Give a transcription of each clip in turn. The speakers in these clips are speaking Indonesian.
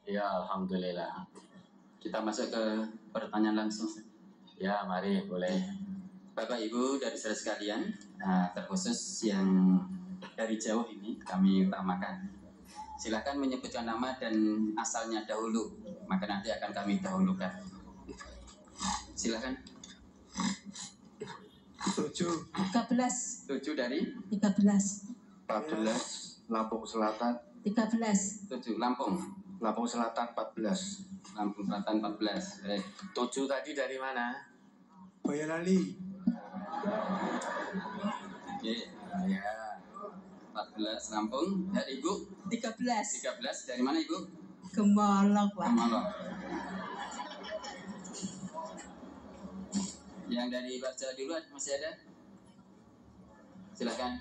Ya, alhamdulillah. Kita masuk ke pertanyaan langsung. Ya, mari boleh. Bapak Ibu dari saudara sekalian, terkhusus yang dari jauh ini kami utamakan. Silakan menyebutkan nama dan asalnya dahulu, maka nanti akan kami dahulukan. Silakan. 7 13 dari 13 14 Lampung Selatan 13 7 Lampung Selatan 14 Lampung Selatan 14. 7 tadi dari mana? Boyolali Oke, ya 14 Lampung. Dari Ibu 13 13 dari mana Ibu? Gemolok Pak. Gemolok. Yang dari Pak Jawa dulu masih ada? Silakan.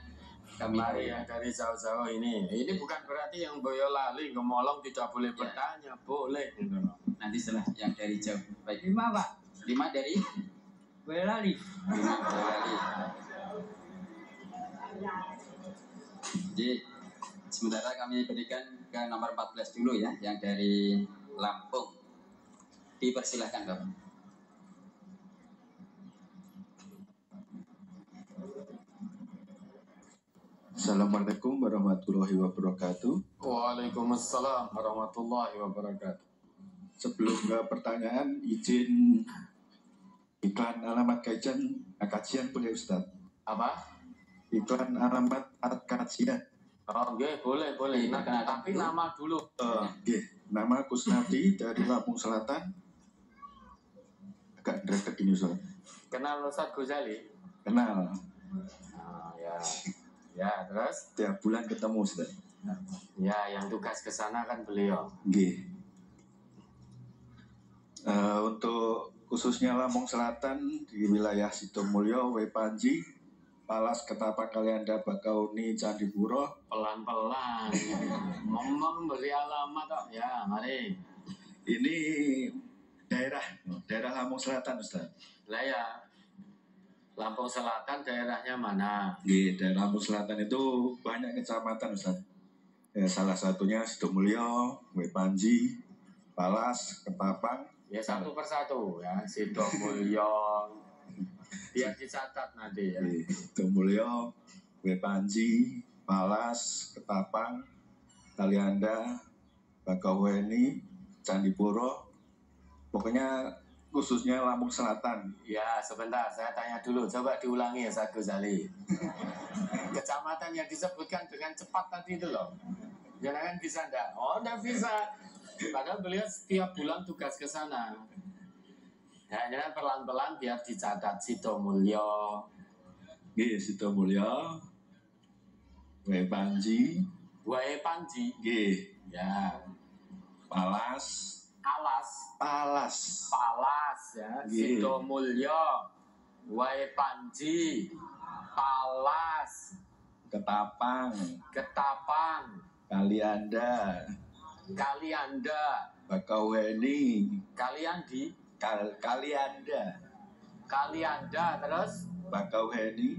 Kami Mari yang dari jauh-jauh ini. Ini bukan berarti yang Boyolali, Gemolong tidak boleh Ya. bertanya, boleh. Gitu. nanti setelah yang dari jauh. Baik. 5 Pak. 5 dari Boyolali. 5 Boyolali. Jadi sementara kami berikan ke nomor 14 dulu ya, yang dari Lampung. Dipersilahkan Bapak. Assalamualaikum warahmatullahi wabarakatuh. Waalaikumsalam warahmatullahi wabarakatuh. Sebelum ke pertanyaan, izin iklan alamat kajian boleh Ustaz? Apa? Iklan alamat kajian. Oh, okay, boleh. Nah, Tapi nama dulu. Nama Kusnadi dari Lampung Selatan. Agak dretek ini Ustaz. Kenal Ustaz Ghazali? Kenal. Ya. Ya, terus? Tiap bulan ketemu Ustaz. Ya, yang tugas ke sana kan beliau. Untuk khususnya Lampung Selatan di wilayah Sidomulyo, Wepanji, Palas, Ketapang, Kalianda, Bakauni, Candipuro. Pelan-pelan. Ngomong beri alamat kok. Ya, mari. Ini daerah Lampung Selatan Ustaz. Lah ya. Lampung Selatan daerahnya mana? Di daerah Lampung Selatan itu banyak kecamatan Ustaz. Ya, salah satunya Sidomulyo, Wepanji, Palas, Ketapang. Ya, satu persatu ya. Sidomulyo. Biar dicatat nanti ya. Sidomulyo, Wepanji, Palas, Ketapang, Kalianda, Bakauheni, Candipuro. Pokoknya khususnya Lampung Selatan. Ya, sebentar, saya tanya dulu. Coba diulangi ya, Ustaz Ghazali. Kecamatan yang disebutkan dengan cepat tadi itu loh. Jangan bisa enggak? Oh, enggak bisa. Padahal beliau setiap bulan tugas ke sana. Ya, jangan pelan-pelan biar dicatat. Sidomulyo. Sidomulyo, Wepanji, Wepanji. Ya. Palas, Palas ya. Sidomulyo, Wepanji, Palas, Ketapang, Kalianda, Bakauheni, Kalianda, terus Bakauheni,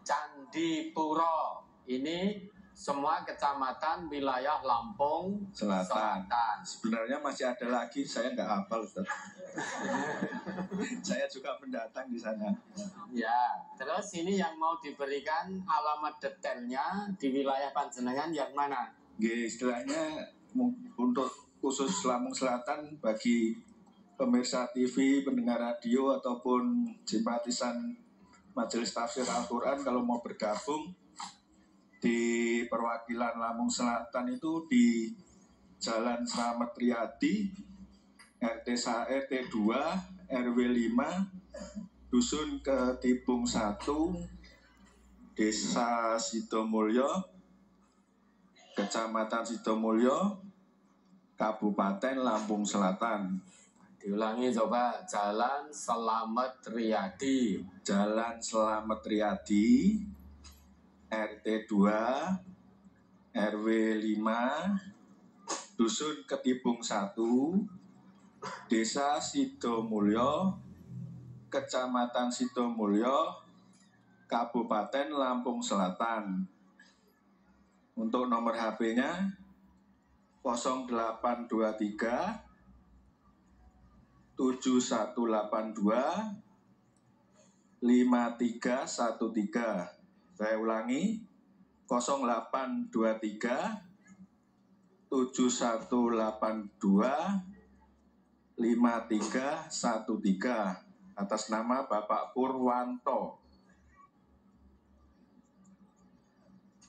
Candipuro. Ini semua kecamatan wilayah Lampung Selatan. Sebenarnya masih ada lagi, saya nggak hafal Ustaz. Saya juga pendatang di sana. Ya, terus ini yang mau diberikan alamat detailnya di wilayah panjenengan yang mana? Istilahnya untuk khusus Lampung Selatan bagi pemirsa TV, pendengar radio ataupun simpatisan Majelis Tafsir Al-Quran kalau mau bergabung di perwakilan Lampung Selatan itu di Jalan Slamet Riyadi, RT 2, RW 5, Dusun Ketipung 1, Desa Sidomulyo, Kecamatan Sidomulyo, Kabupaten Lampung Selatan. Diulangi coba, Jalan Slamet Riyadi. RT 2, RW 5, Dusun Ketipung 1, Desa Sidomulyo, Kecamatan Sidomulyo, Kabupaten Lampung Selatan. Untuk nomor HP-nya 0823 7182 5313. Saya ulangi 0823 7182 5313 atas nama Bapak Purwanto.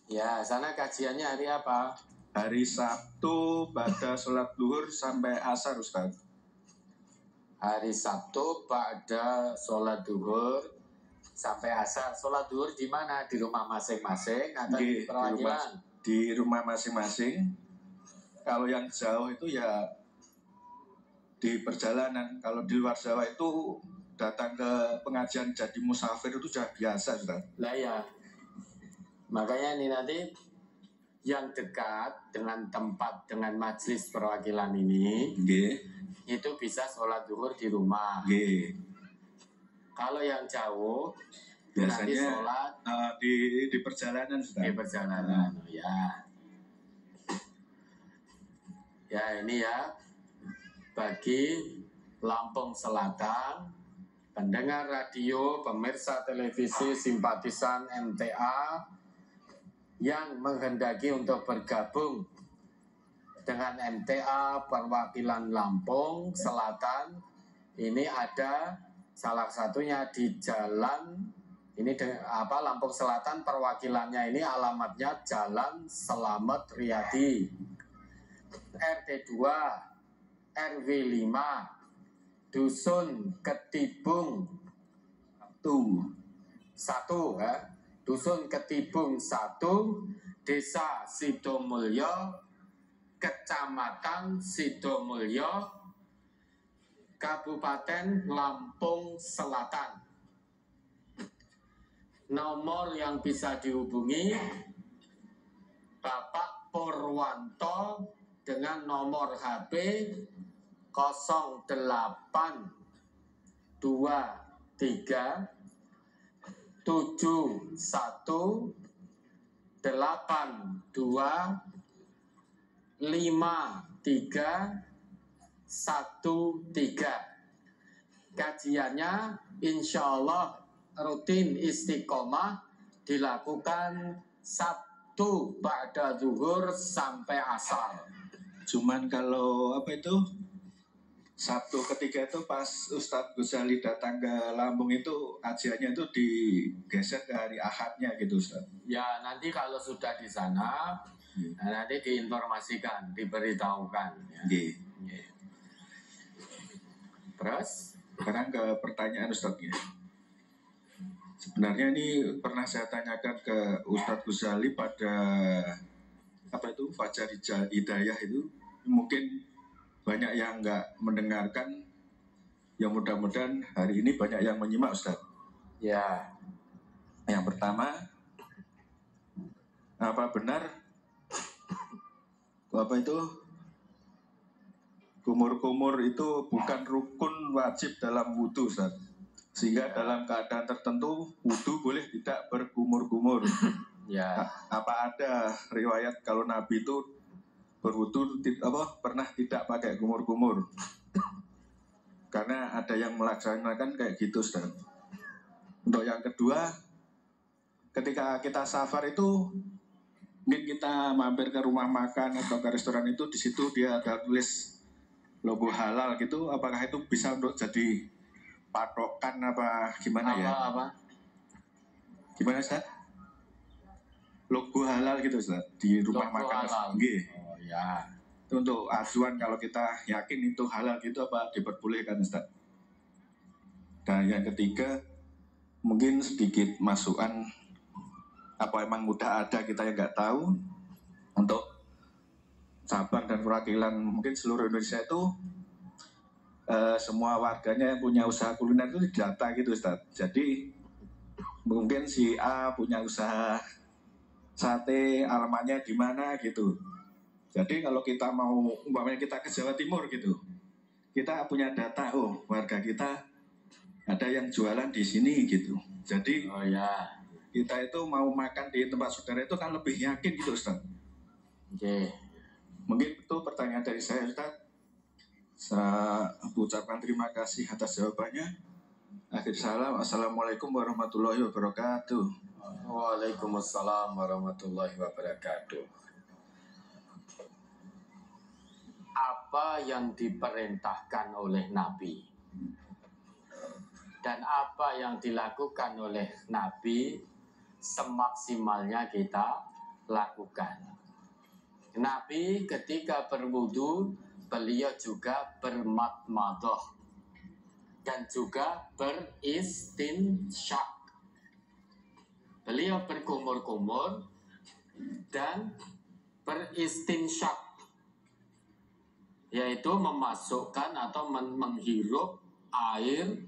Ya, sana kajiannya hari apa? Hari Sabtu pada sholat zuhur sampai asar, Ustaz. Hari Sabtu pada sholat zuhur sampai asar. Sholat zuhur di mana? Di rumah masing-masing atau di perwakilan? Di rumah masing-masing. Kalau yang jauh itu ya di perjalanan. Kalau di luar Jawa itu datang ke pengajian jadi musafir itu sudah biasa, Ustaz. Lah ya. Makanya ini nanti yang dekat dengan tempat, dengan majelis perwakilan ini, itu bisa sholat zuhur di rumah. Kalau yang jauh, biasanya nanti sholat di perjalanan, Ustaz. Di perjalanan, ya. Ya ini ya, bagi Lampung Selatan, pendengar radio, pemirsa televisi, simpatisan MTA yang menghendaki untuk bergabung dengan MTA perwakilan Lampung Selatan, ini ada salah satunya di jalan ini Lampung Selatan, perwakilannya ini alamatnya Jalan Selamat Riyadi, RT 2 RW 5 Dusun Ketibung 1 ya. Dusun Ketibung 1, Desa Sidomulyo, Kecamatan Sidomulyo, Kabupaten Lampung Selatan. Nomor yang bisa dihubungi Bapak Purwanto dengan nomor HP 0823 7182 5313. Kajiannya insya Allah rutin istiqomah dilakukan Sabtu ba'da zuhur sampai asar. Cuman kalau Sabtu ketiga itu pas Ustadz Ghazali datang ke Lampung itu kajiannya itu digeser ke hari Ahadnya gitu, Ustadz. Ya nanti kalau sudah di sana nanti diinformasikan, diberitahukan. Ya. Terus sekarang ke pertanyaan Ustadz ya. Sebenarnya ini pernah saya tanyakan ke Ustadz Ghazali pada Fajar Hidayah itu, mungkin banyak yang nggak mendengarkan, yang mudah-mudahan hari ini banyak yang menyimak, Ustaz. Ya. Yang pertama, apa benar kumur-kumur itu bukan rukun wajib dalam wudhu, Ustaz? Sehingga dalam keadaan tertentu wudhu boleh tidak berkumur-kumur. Ya. Apa ada riwayat kalau Nabi itu berwudu pernah tidak pakai kumur-kumur? Karena ada yang melaksanakan kayak gitu, Ustaz. Untuk yang kedua, ketika kita safar itu mungkin kita mampir ke rumah makan atau ke restoran itu, di situ dia ada tulis logo halal gitu, apakah itu bisa untuk jadi patokan apa gimana ya? Gimana, Ustaz? Logo halal gitu, Ustaz, di rumah logo makan. Halal. Ya. Itu untuk acuan kalau kita yakin itu halal gitu apa diperbolehkan, Ustaz. Dan yang ketiga, mungkin sedikit masukan, apa emang mudah ada kita yang nggak tahu, untuk Sabang dan perwakilan mungkin seluruh Indonesia itu semua warganya yang punya usaha kuliner itu didata gitu, Ustaz. Jadi mungkin si A punya usaha sate, alamatnya di mana gitu. Jadi kalau kita mau, umpamanya kita ke Jawa Timur gitu, kita punya data, oh warga kita ada yang jualan di sini gitu. Jadi kita itu mau makan di tempat saudara itu kan lebih yakin gitu, Ustaz. Oke. Mungkin itu pertanyaan dari saya, Ustaz. Saya ucapkan terima kasih atas jawabannya. Akhir salam, assalamualaikum warahmatullahi wabarakatuh. Waalaikumsalam warahmatullahi wabarakatuh. Apa yang diperintahkan oleh Nabi dan apa yang dilakukan oleh Nabi semaksimalnya kita lakukan. Nabi ketika berwudu, beliau juga bermadmadah dan juga beristinsyak. Beliau berkumur-kumur dan beristinsyak, yaitu memasukkan atau menghirup air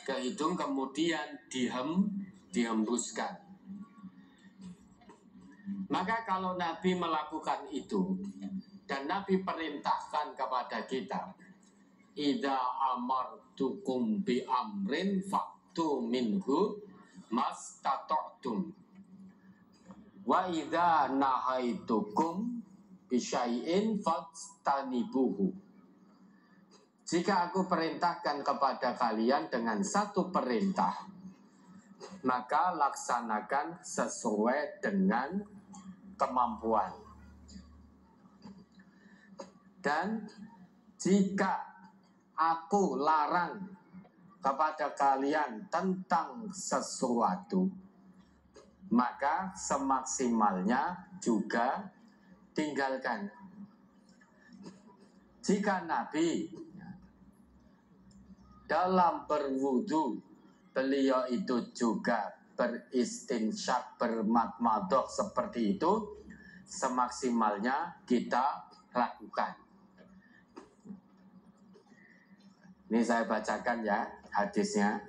ke hidung kemudian dihembuskan. Maka kalau Nabi melakukan itu dan Nabi perintahkan kepada kita, idza amartukum bi amrin fa'tu minhu mastata'tum wa idza nahaitukum bi syai'in fastanibuhu. Jika aku perintahkan kepada kalian dengan satu perintah, maka laksanakan sesuai dengan kemampuan. Dan jika aku larang kepada kalian tentang sesuatu, maka semaksimalnya juga tinggalkan. Jika Nabi dalam berwudu, beliau itu juga beristinsyak, bermadmadah seperti itu, semaksimalnya kita lakukan. Ini saya bacakan ya hadisnya.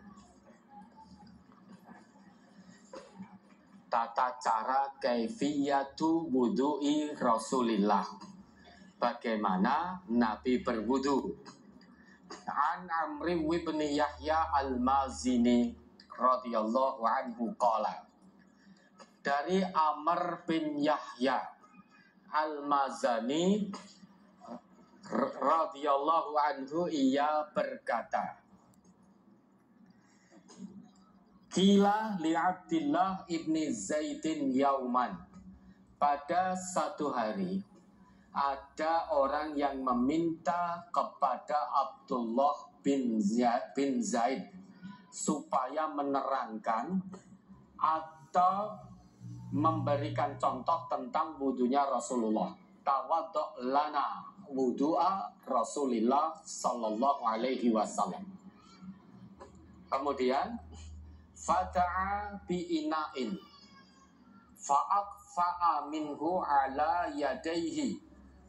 Tata cara kaifiyatu wudu'i Rasulillah. Bagaimana Nabi berwudu. An Amri ibn Yahya al-Mazini radhiyallahu anhu qala. Dari Amr bin Yahya al-Mazani radhiyallahu anhu, ia berkata, Qila li Abdillah ibni Zaidin yauman. Pada satu hari ada orang yang meminta kepada Abdullah bin Zaid supaya menerangkan atau memberikan contoh tentang wudunya Rasulullah. Tawaddu' lana wudu'a Rasulillah sallallahu alaihi wasallam. Kemudian fata'a bi ina'in fa'aqfa'a minhu ala yadaihi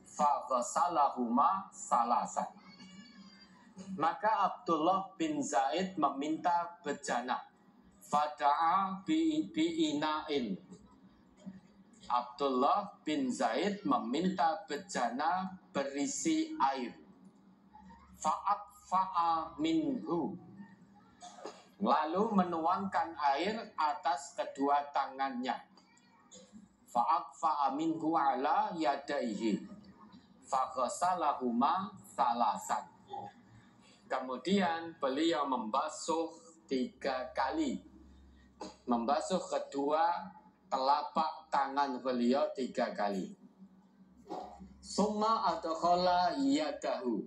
faghasalahuma salasan. Maka Abdullah bin Zaid meminta bejana. Fada'a bi ina'in. Abdullah bin Zaid meminta bejana berisi air. Fa'aqfa'a minhu. Lalu menuangkan air atas kedua tangannya. Fa'aqfa'a minhu ala yadaihi. Faghasalahuma salasan. Kemudian beliau membasuh 3 kali. Membasuh kedua telapak tangan beliau 3 kali. Summa adkhala yadahu.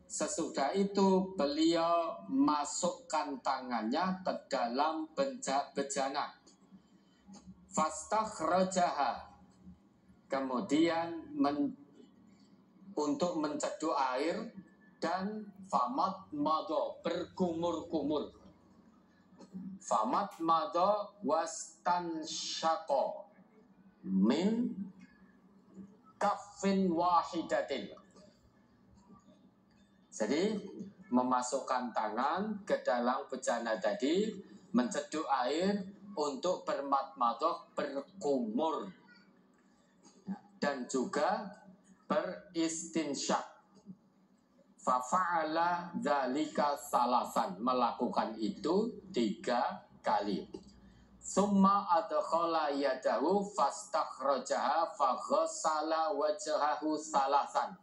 Sesudah itu beliau masukkan tangannya ke dalam bejana. Fastakhrajaha. Kemudian untuk menceduh air dan famat mado, berkumur-kumur. Famat mado wastan syako min kafin wahidatin. Jadi memasukkan tangan ke dalam bejana tadi, menceduh air untuk bermadmadah, berkumur, dan juga beristinsyak. Fafa'ala dzalika salasan, melakukan itu 3 kali. Summa adkhala yadahu fastakhrajaha faghassala wajhahu salasan.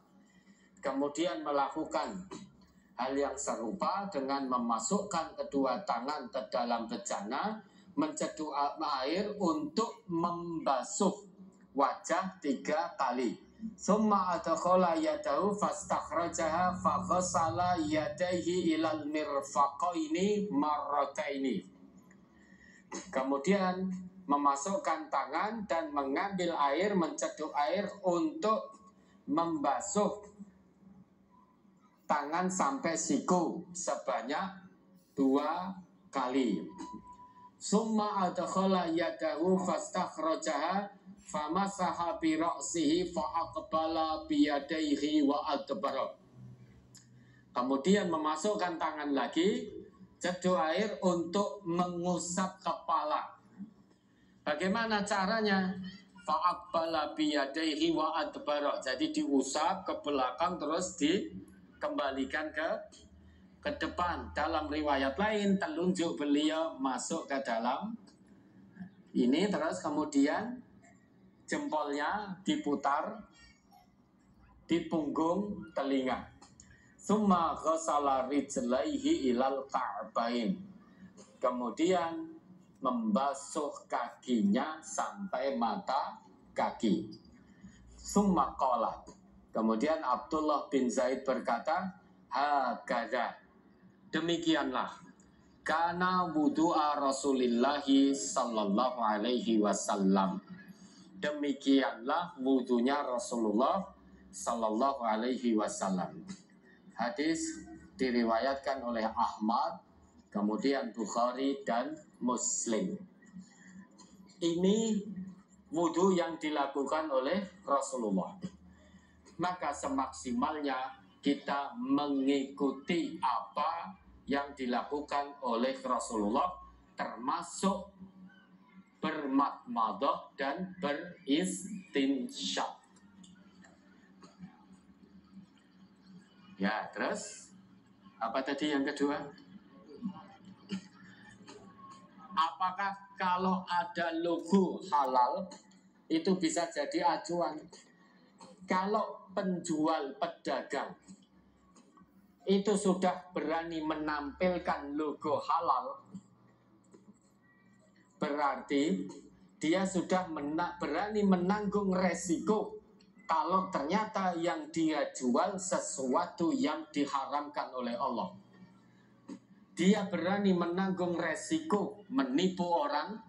Kemudian melakukan hal yang serupa dengan memasukkan kedua tangan ke dalam bejana, menceduh air untuk membasuh wajah 3 kali. Summa adkhala yadahu fastakhrajaha faghassala yadayhi ilal mirfaqaini marrataini. Kemudian memasukkan tangan dan mengambil air, menceduh air untuk membasuh tangan sampai siku sebanyak 2 kali. Summa adkhala yadahu fastakhrajaha famasaha bi ra'sihi fa aqbala bi yadayhi wa adbara. Kemudian memasukkan tangan lagi, ceduh air untuk mengusap kepala. Bagaimana caranya? Fa'aqbala biyadaihi wa adbara. Jadi diusap ke belakang terus dikembalikan ke depan. Dalam riwayat lain telunjuk beliau masuk ke dalam ini, terus kemudian jempolnya diputar di punggung telinga. Summa ghassala rijlaihi ilal ka'bain. Kemudian membasuh kakinya sampai mata kaki. Summa qala. Kemudian Abdullah bin Zaid berkata, hakadha. Demikianlah kana wudu'a Rasulillahi sallallahu alaihi wasallam. Demikianlah wudunya Rasulullah sallallahu alaihi wasallam. Hadis diriwayatkan oleh Ahmad, kemudian Bukhari dan Muslim. Ini wudhu yang dilakukan oleh Rasulullah. Maka semaksimalnya kita mengikuti apa yang dilakukan oleh Rasulullah, termasuk bermadmadah dan beristinsyaq. Ya, terus apa tadi yang kedua? Apakah kalau ada logo halal itu bisa jadi acuan? Kalau penjual pedagang itu sudah berani menampilkan logo halal, berarti dia sudah berani menanggung resiko kalau ternyata yang dia jual sesuatu yang diharamkan oleh Allah. Dia berani menanggung resiko menipu orang,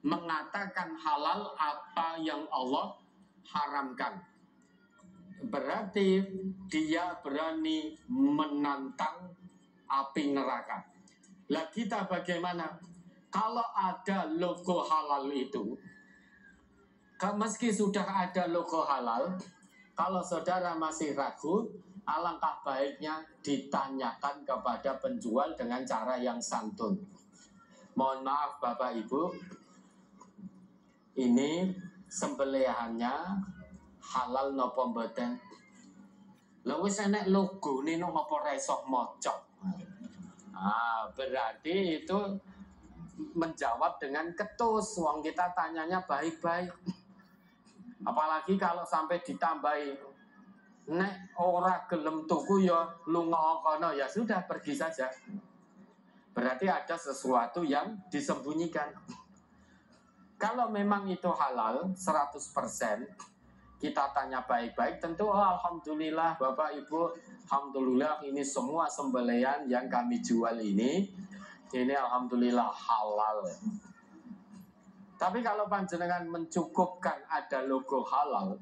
mengatakan halal apa yang Allah haramkan. Berarti dia berani menantang api neraka. Lah kita bagaimana? Kalau ada logo halal itu, meski sudah ada logo halal, kalau saudara masih ragu, alangkah baiknya ditanyakan kepada penjual dengan cara yang santun. Mohon maaf Bapak Ibu, ini sembelihannya halal napa mboten? Lha wis enek logo ne napa ora iso maca. Berarti itu menjawab dengan ketus. Wong kita tanyanya baik-baik. Apalagi kalau sampai ditambahi, nek ora gelem tuku ya lunga kono, ya sudah pergi saja. Berarti ada sesuatu yang disembunyikan. Kalau memang itu halal 100%, kita tanya baik-baik, tentu alhamdulillah Bapak Ibu, alhamdulillah ini semua sembelihan yang kami jual ini alhamdulillah halal. Tapi kalau panjenengan mencukupkan ada logo halal,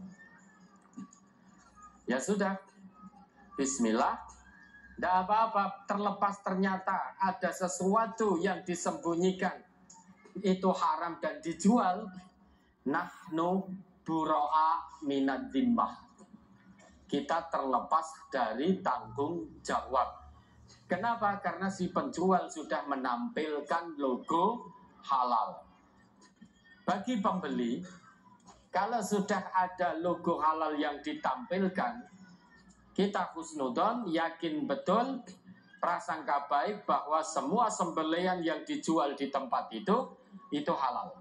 ya sudah, bismillah, tidak apa-apa. Terlepas ternyata ada sesuatu yang disembunyikan, itu haram dan dijual, nahnu bura'a minad dhimmah. Kita terlepas dari tanggung jawab. Kenapa? Karena si penjual sudah menampilkan logo halal. Bagi pembeli, kalau sudah ada logo halal yang ditampilkan, kita husnudon, yakin betul, prasangka baik bahwa semua sembelihan yang dijual di tempat itu itu halal.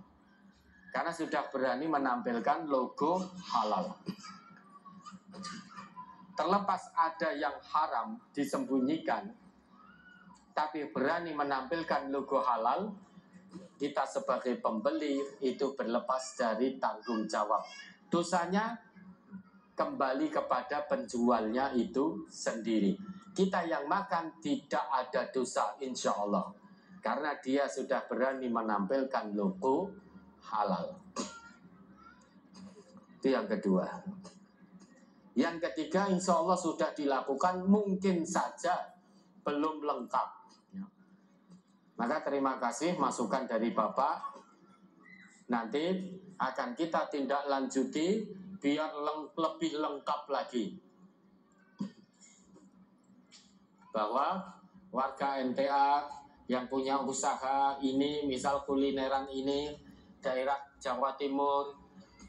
Karena sudah berani menampilkan logo halal. Terlepas ada yang haram disembunyikan, tapi berani menampilkan logo halal, kita sebagai pembeli itu berlepas dari tanggung jawab. Dosanya kembali kepada penjualnya itu sendiri. Kita yang makan tidak ada dosa insya Allah, karena dia sudah berani menampilkan logo halal. Itu yang kedua. Yang ketiga, insya Allah sudah dilakukan, mungkin saja belum lengkap. Maka terima kasih masukan dari Bapak. Nanti akan kita tindak lanjuti biar lebih lengkap lagi. Bahwa warga NTA yang punya usaha ini, misal kulineran ini, daerah Jawa Timur,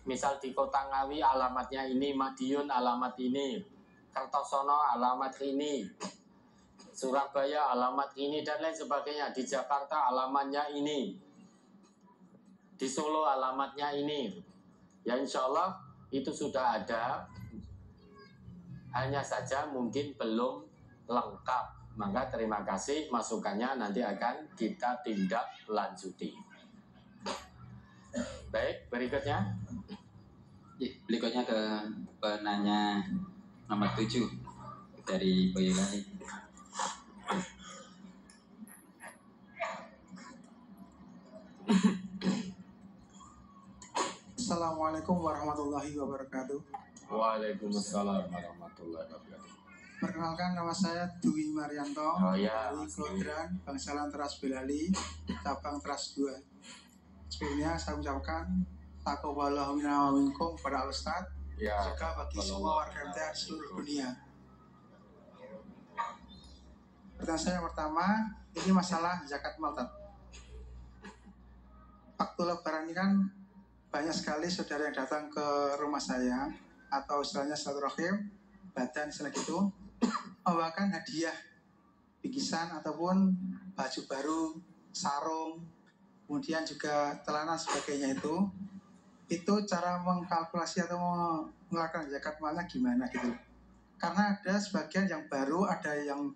misal di Kota Ngawi alamatnya ini, Madiun alamat ini, Kertosono alamat ini, Surabaya alamat ini, dan lain sebagainya. Di Jakarta alamatnya ini, di Solo alamatnya ini. Ya insya Allah itu sudah ada, hanya saja mungkin belum lengkap. Maka terima kasih masukannya, nanti akan kita tindak lanjuti. Baik, berikutnya. Berikutnya ke penanya nomor 7 dari Boyolali. Assalamualaikum warahmatullahi wabarakatuh. Waalaikumsalam warahmatullahi wabarakatuh. Perkenalkan, nama saya Dwi Marianto dari Klodran, Bangsalan Teras Belali, cabang Teras 2. Sebelumnya saya ucapkan taqabbalallahu minna wa minkum kepada Al-Ustaz, juga bagi semua warga NTA di seluruh dunia. Pertanyaan saya yang pertama, ini masalah zakat maltat. Waktu Lebaran ini kan banyak sekali saudara yang datang ke rumah saya, atau istilahnya silaturahim, badan istilah gitu, membawakan hadiah, bingkisan ataupun baju baru, sarung, kemudian juga celana sebagainya itu cara mengkalkulasi atau mengeluarkan zakat malnya gimana gitu. Karena ada sebagian yang baru, ada yang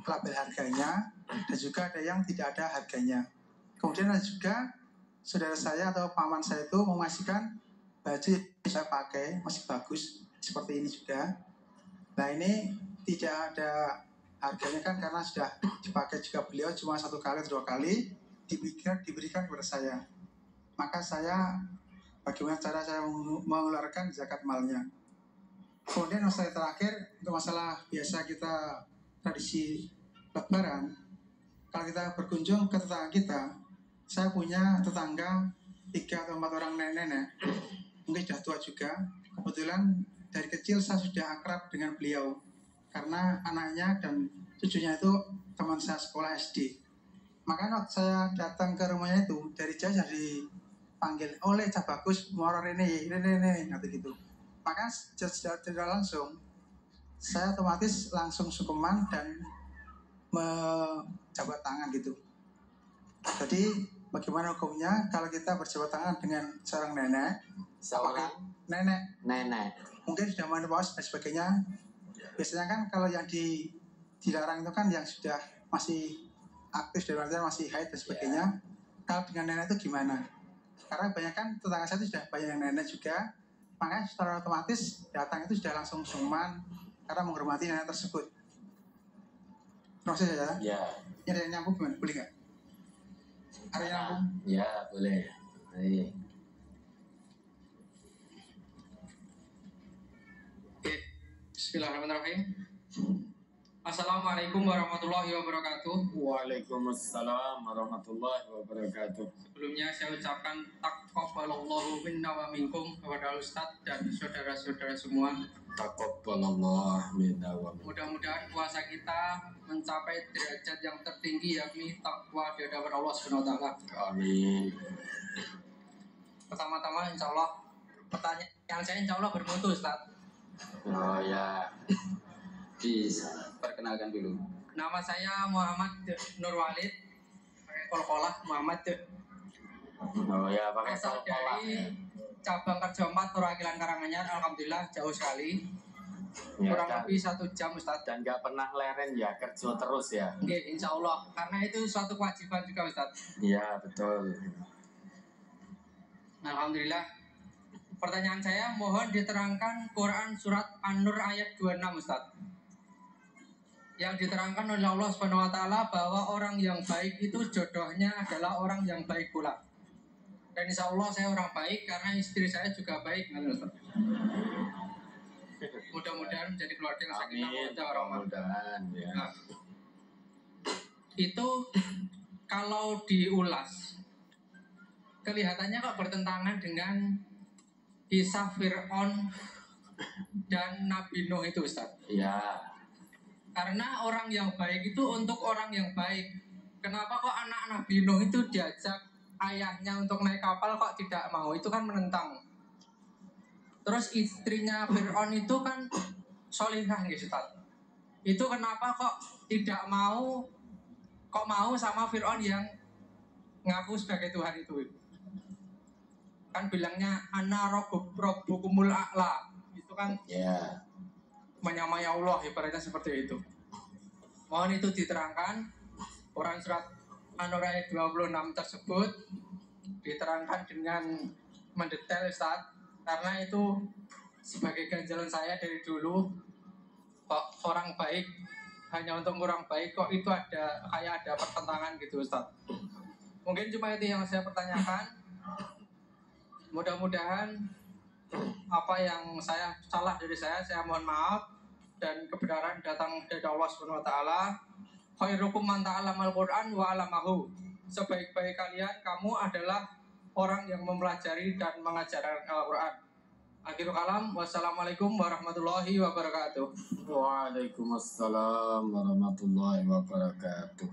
label harganya, dan juga ada yang tidak ada harganya. Kemudian ada juga saudara saya atau paman saya itu memastikan baju yang saya pakai masih bagus seperti ini juga. Nah ini tidak ada harganya kan, karena sudah dipakai juga beliau cuma 1 kali atau 2 kali, diberikan kepada saya. Maka saya, bagaimana cara saya mengeluarkan zakat malnya. Kemudian masalah terakhir, untuk masalah biasa kita tradisi Lebaran, kalau kita berkunjung ke tetangga kita, saya punya tetangga 3 atau 4 orang nenek-nenek, mungkin sudah tua juga. Kebetulan dari kecil saya sudah akrab dengan beliau, karena anaknya dan cucunya itu teman saya sekolah SD. Makanya waktu saya datang ke rumahnya itu, dari jauh sudah dipanggil, oleh Cah Bagus, moro ini, nanti gitu. Maka tidak langsung, saya otomatis langsung sungkeman dan menjabat tangan gitu. Jadi bagaimana hukumnya kalau kita berjabat tangan dengan seorang nenek? Nenek mungkin sudah menopause dan sebagainya. Biasanya kan kalau yang dilarang itu kan yang sudah masih aktif dan masih haid dan sebagainya. Kalau dengan nenek itu gimana? Karena banyak kan tetangga saya itu sudah banyak yang nenek juga, makanya secara otomatis datang itu sudah langsung sungkeman karena menghormati nenek tersebut. Terima kasih ya. Ya. Ini ada yang nyambung gimana? Boleh nggak? Ada yang nyambung? Ya boleh. Baik. Bismillahirrahmanirrahim. Assalamualaikum warahmatullahi wabarakatuh. Waalaikumsalam warahmatullahi wabarakatuh. Sebelumnya saya ucapkan taqabbalallahu minna wa minkum kepada Ustadz dan saudara-saudara semua. Taqabbalallahu minna wa minkum. Mudah-mudahan puasa kita mencapai derajat yang tertinggi, yakni takwa di hadapan Allah Subhanahu wa taala. Amin. Pertama-tama insya Allah pertanyaan saya insya Allah bermutu, Ustadz. Oh ya. Diperkenalkan dulu. Nama saya Muhammad Nur Walid, pakai kol-kolah Muhammad. Oh ya, pakai Asal kol-kolan. dari cabang kerja 4 perwakilan Karanganyar, alhamdulillah jauh sekali. Ya, Kurang dan, lebih 1 jam Ustadz. dan nggak pernah leren ya, kerja terus ya. Oke, insya Allah. Karena itu suatu kewajiban juga Ustadz. Iya, betul. Alhamdulillah. Pertanyaan saya, mohon diterangkan Quran surat An-Nur ayat 26 Ustadz. Yang diterangkan oleh Allah Subhanahu wa taala bahwa orang yang baik itu jodohnya adalah orang yang baik pula. Dan insya Allah saya orang baik karena istri saya juga baik. Mudah-mudahan menjadi keluarga yang sakinah Amin. mawaddah warahmah. Mudah-mudahan ya. Nah, itu kalau diulas kelihatannya kok bertentangan dengan kisah Fir'aun dan Nabi Nuh itu Ustaz. Ya, Karena orang yang baik itu untuk orang yang baik. Kenapa kok anak Nabi Nuh itu diajak ayahnya untuk naik kapal kok tidak mau? Itu kan menentang. Terus istrinya Fir'aun itu kan solihah gitu Ustaz. Itu kenapa kok tidak mau, kok mau sama Fir'aun yang ngaku sebagai Tuhan itu? Kan bilangnya ana rabbukumul a'la. Itu kan ya. menyamai Allah, ibaratnya seperti itu. Mohon itu diterangkan. Quran surat An-Nur ayat 26 tersebut diterangkan dengan mendetail Ustaz, karena itu sebagai ganjalan saya dari dulu. Kok orang baik hanya untuk orang baik, kok itu ada kayak ada pertentangan gitu Ustaz. Mungkin cuma itu yang saya pertanyakan. Mudah-mudahan apa yang saya salah dari saya mohon maaf, dan kebenaran datang dari Allah Subhanahu wa taala. Khairukum man ta'allamal Qur'an wa 'allamahu. Sebaik-baik kalian kamu adalah orang yang mempelajari dan mengajarkan Al-Qur'an. Akhirul kalam, wassalamualaikum warahmatullahi wabarakatuh. Waalaikumsalam warahmatullahi wabarakatuh.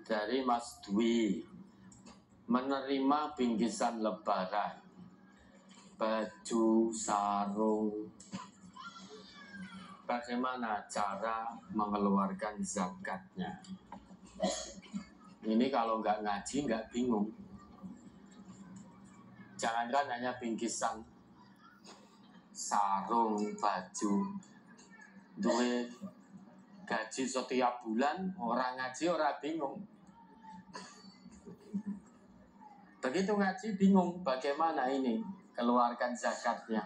Dari Mas Dwi, menerima bingkisan lebaran, baju, sarung, bagaimana cara mengeluarkan zakatnya? Ini kalau nggak ngaji nggak bingung. Jangankan hanya bingkisan, sarung, baju, duit, gaji setiap bulan, orang ngaji orang bingung. Begitu ngaji bingung bagaimana ini keluarkan zakatnya.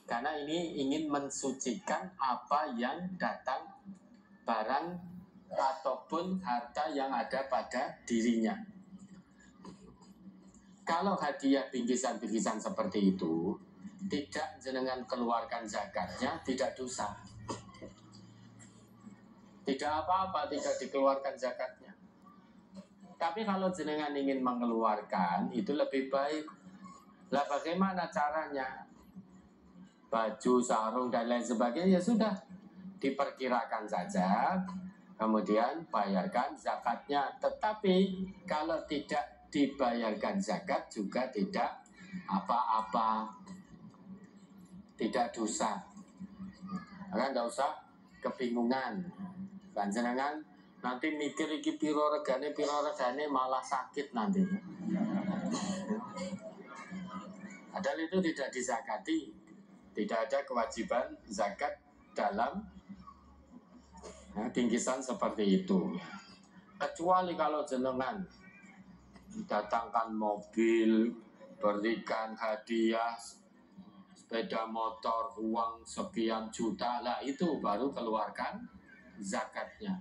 Karena ini ingin mensucikan apa yang datang, barang ataupun harta yang ada pada dirinya. Kalau hadiah bingkisan-bingkisan seperti itu tidak jenengan keluarkan zakatnya, tidak dosa. Tidak apa-apa tidak dikeluarkan zakatnya. Tapi kalau jenengan ingin mengeluarkan, itu lebih baik. Lah bagaimana caranya? Baju, sarung, dan lain sebagainya, ya sudah. Diperkirakan saja, kemudian bayarkan zakatnya. Tetapi kalau tidak dibayarkan zakat juga tidak apa-apa. Tidak dosa. Maka nggak usah kebingungan. Panjenengan nanti mikir iki piro regane malah sakit nanti. Padahal itu tidak dizakati, tidak ada kewajiban zakat dalam bingkisan seperti itu. Kecuali kalau jenengan datangkan mobil, berikan hadiah, sepeda motor, uang sekian juta, lah itu baru keluarkan zakatnya.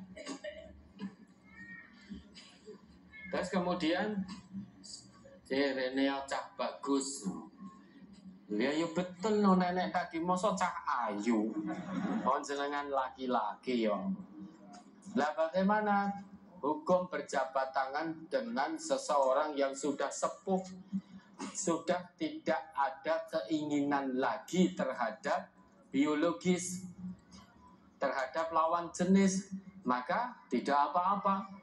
Terus kemudian Rene cah bagus. Ya betul no nenek tadi masa cah ayu. Jenengan laki-laki ya. Lah bagaimana hukum berjabat tangan dengan seseorang yang sudah sepuh, sudah tidak ada keinginan lagi terhadap biologis, terhadap lawan jenis, maka tidak apa-apa.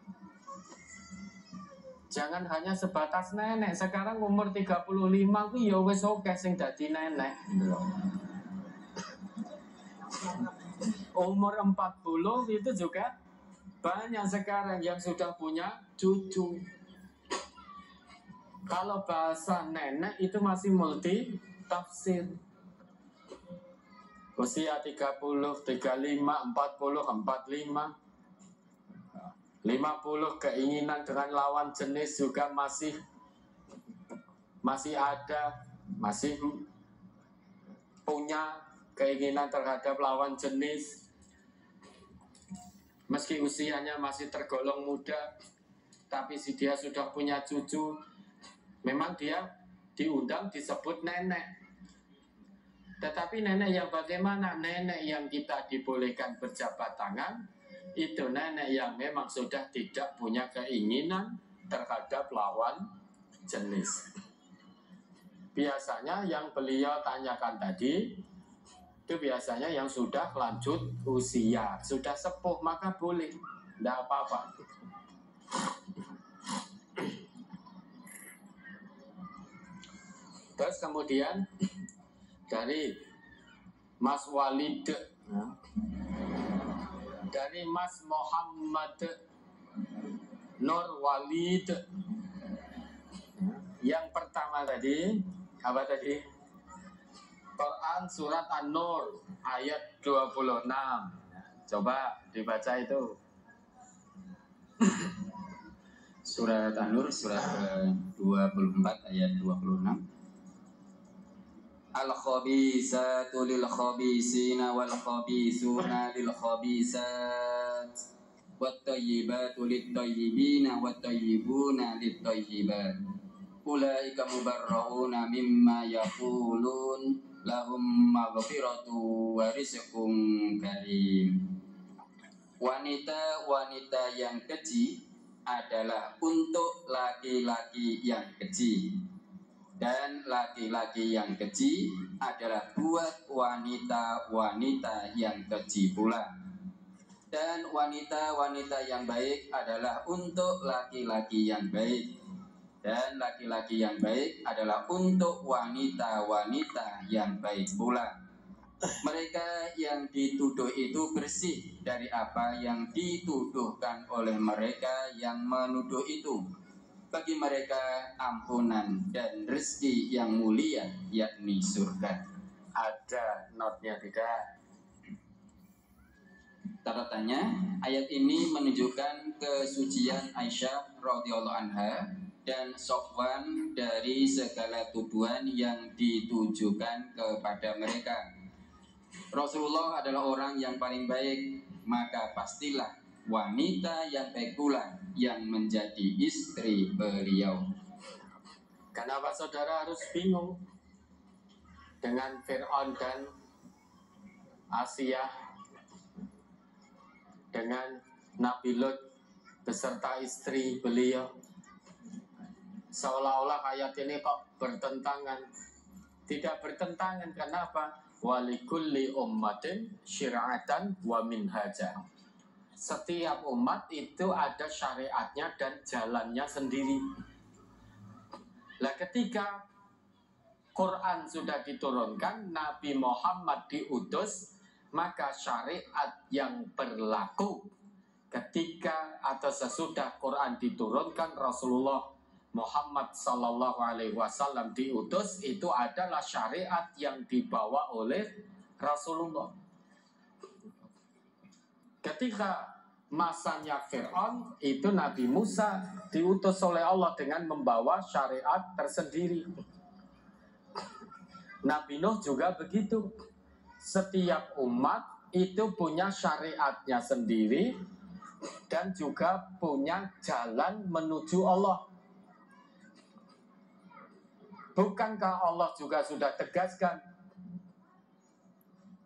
Jangan hanya sebatas nenek. Sekarang umur 35 ku ya wis oke sing dadi nenek. Umur 40 itu juga Banyak sekarang yang sudah punya cucu. Kalau bahasa nenek itu masih multi tafsir. Usia 30, 35, 40, 45, 50 keinginan dengan lawan jenis juga masih ada, masih punya keinginan terhadap lawan jenis. Meski usianya masih tergolong muda, tapi si dia sudah punya cucu, memang dia diundang disebut nenek. Tetapi nenek yang bagaimana? Nenek yang kita dibolehkan berjabat tangan, itu nenek yang memang sudah tidak punya keinginan terhadap lawan jenis. Biasanya yang beliau tanyakan tadi, itu biasanya yang sudah lanjut usia, sudah sepuh, maka boleh, tidak apa-apa. Terus kemudian dari Mas Walid, dari Mas Muhammad Nur Walid, yang pertama tadi, apa tadi? Quran surat An-Nur ayat 26. Coba dibaca itu. Surat An-Nur surat 24 ayat 26. Al-khabisatu lil-khabisina wal-khabisuna lil-khabisat wat-tayyibatu lit-tayyibina wat-tayyibuna lit-tayyibat. Ulaika mubarrauna mimma yaqulun lahum maghfiratu wa rizqun karim. Wanita-wanita yang keji adalah untuk laki-laki yang keji, dan laki-laki yang keji adalah buat wanita-wanita yang keji pula. Dan wanita-wanita yang baik adalah untuk laki-laki yang baik, dan laki-laki yang baik adalah untuk wanita-wanita yang baik pula. Mereka yang dituduh itu bersih dari apa yang dituduhkan oleh mereka yang menuduh itu. Bagi mereka ampunan dan rezeki yang mulia, yakni surga. Ada notnya tidak? Catatannya, ayat ini menunjukkan kesucian Aisyah radhiyallahu anha dan Sofwan dari segala tuduhan yang ditujukan kepada mereka. Rasulullah adalah orang yang paling baik, maka pastilah wanita yang baik pula yang menjadi istri beliau. Kenapa saudara harus bingung dengan Fir'aun dan Asiyah, dengan Nabi Lut beserta istri beliau? Seolah-olah ayat ini kok bertentangan. Tidak bertentangan, kenapa? Walikulli ummatin syir'atan wa minhaja. Setiap umat itu ada syariatnya dan jalannya sendiri. Lah ketika Quran sudah diturunkan, Nabi Muhammad diutus, maka syariat yang berlaku ketika atau sesudah Quran diturunkan, Rasulullah Muhammad Sallallahu Alaihi Wasallam diutus, itu adalah syariat yang dibawa oleh Rasulullah. Ketika masanya Fir'aun, itu Nabi Musa diutus oleh Allah dengan membawa syariat tersendiri. Nabi Nuh juga begitu. Setiap umat itu punya syariatnya sendiri dan juga punya jalan menuju Allah. Bukankah Allah juga sudah tegaskan,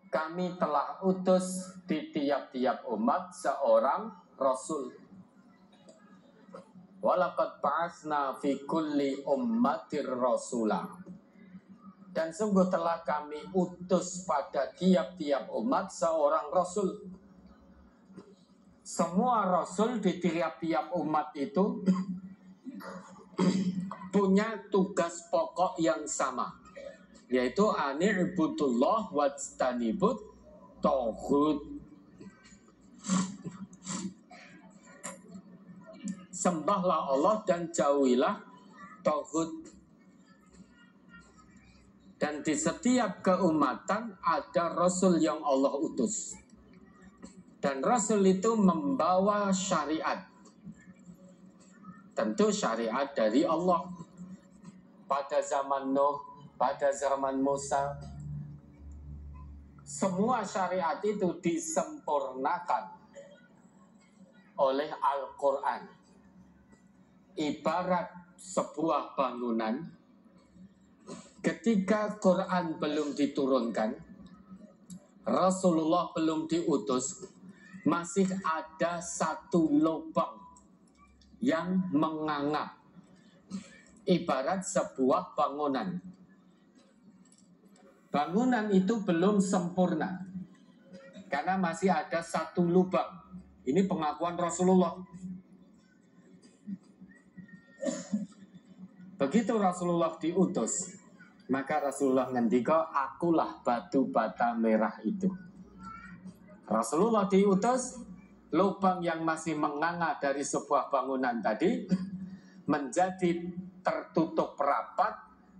kami telah utus di tiap-tiap umat seorang Rasul. Walaqad ba'atsna fi kulli ummatir rasulah. Dan sungguh telah kami utus pada tiap-tiap umat seorang Rasul. Semua Rasul di tiap-tiap umat itu punya tugas pokok yang sama, yaitu ani'budullah wajtanibut tauhid. sembahlah Allah dan jauhilah tauhid. Dan di setiap keumatan ada Rasul yang Allah utus. Dan Rasul itu membawa syariat. Tentu syariat dari Allah. Pada zaman Nuh, pada zaman Musa, semua syariat itu disempurnakan oleh Al-Quran. Ibarat sebuah bangunan, ketika Quran belum diturunkan, Rasulullah belum diutus, masih ada satu lubang yang menganga, ibarat sebuah bangunan. Bangunan itu belum sempurna karena masih ada satu lubang. Ini pengakuan Rasulullah. Begitu Rasulullah diutus, maka Rasulullah ngendika, akulah batu bata merah itu. Rasulullah diutus, lubang yang masih menganga dari sebuah bangunan tadi menjadi tertutup rapat,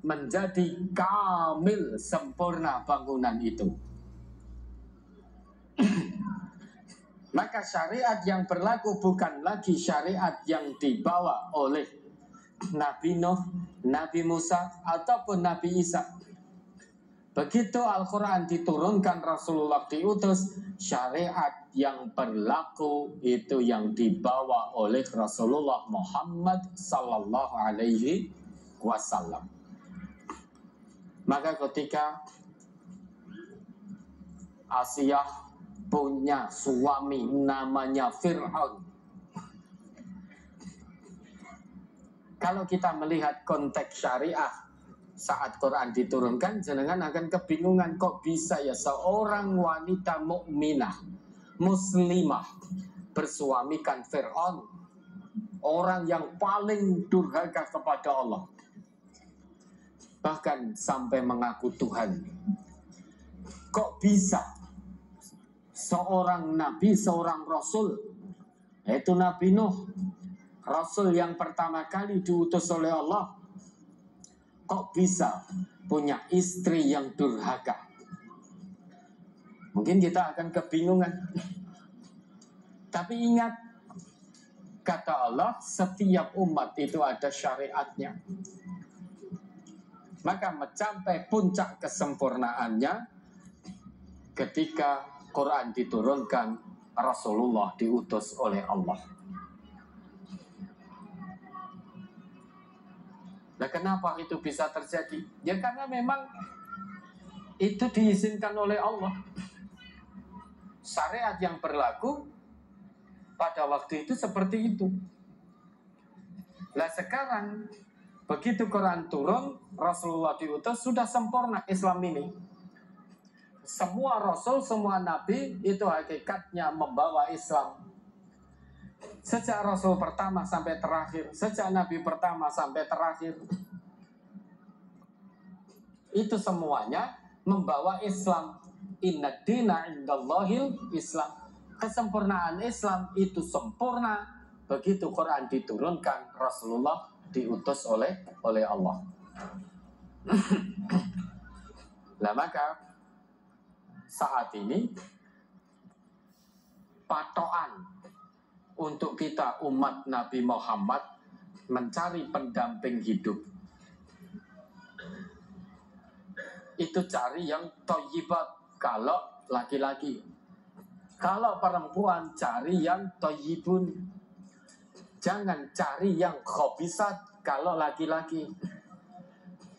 menjadi kamil sempurna bangunan itu. Maka syariat yang berlaku bukan lagi syariat yang dibawa oleh Nabi Nuh, Nabi Musa, ataupun Nabi Isa. Begitu Al-Quran diturunkan, Rasulullah diutus, syariat yang berlaku itu yang dibawa oleh Rasulullah Muhammad Sallallahu Alaihi Wasallam. Maka ketika Asiyah punya suami namanya Fir'aun, kalau kita melihat konteks syariah saat Quran diturunkan, jenengan akan kebingungan, kok bisa ya seorang wanita mukminah, muslimah bersuamikan Fir'aun, orang yang paling durhaka kepada Allah, bahkan sampai mengaku Tuhan. Kok bisa seorang nabi, seorang rasul, yaitu Nabi Nuh, rasul yang pertama kali diutus oleh Allah, kok bisa punya istri yang durhaka? Mungkin kita akan kebingungan. Tapi ingat, kata Allah, setiap umat itu ada syariatnya. Maka mencapai puncak kesempurnaannya ketika Quran diturunkan, Rasulullah diutus oleh Allah. Nah, kenapa itu bisa terjadi? Ya karena memang itu diizinkan oleh Allah. Syariat yang berlaku pada waktu itu seperti itu. Nah sekarang begitu Quran turun, Rasulullah diutus, sudah sempurna Islam ini. Semua Rasul, semua Nabi itu hakikatnya membawa Islam. Sejak Rasul pertama sampai terakhir, sejak Nabi pertama sampai terakhir, itu semuanya membawa Islam. Inna dina indallahil Islam. Kesempurnaan Islam itu sempurna begitu Quran diturunkan, Rasulullah diutus oleh Allah. Nah maka saat ini patokan untuk kita umat Nabi Muhammad mencari pendamping hidup itu cari yang thayyibat kalau laki-laki. Kalau perempuan cari yang thayyibun. Jangan cari yang khabisat kalau laki-laki.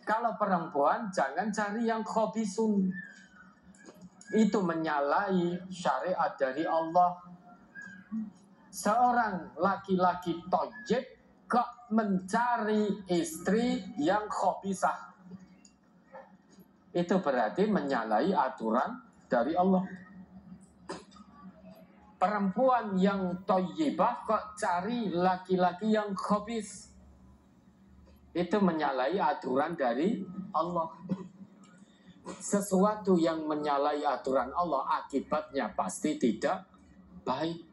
Kalau perempuan jangan cari yang khabisun. Itu menyalahi syariat dari Allah. Seorang laki-laki thayyib kok mencari istri yang khabisah. Itu berarti menyalahi aturan dari Allah. Perempuan yang thayyibah kok cari laki-laki yang khabis, itu menyalahi aturan dari Allah. Sesuatu yang menyalahi aturan Allah akibatnya pasti tidak baik.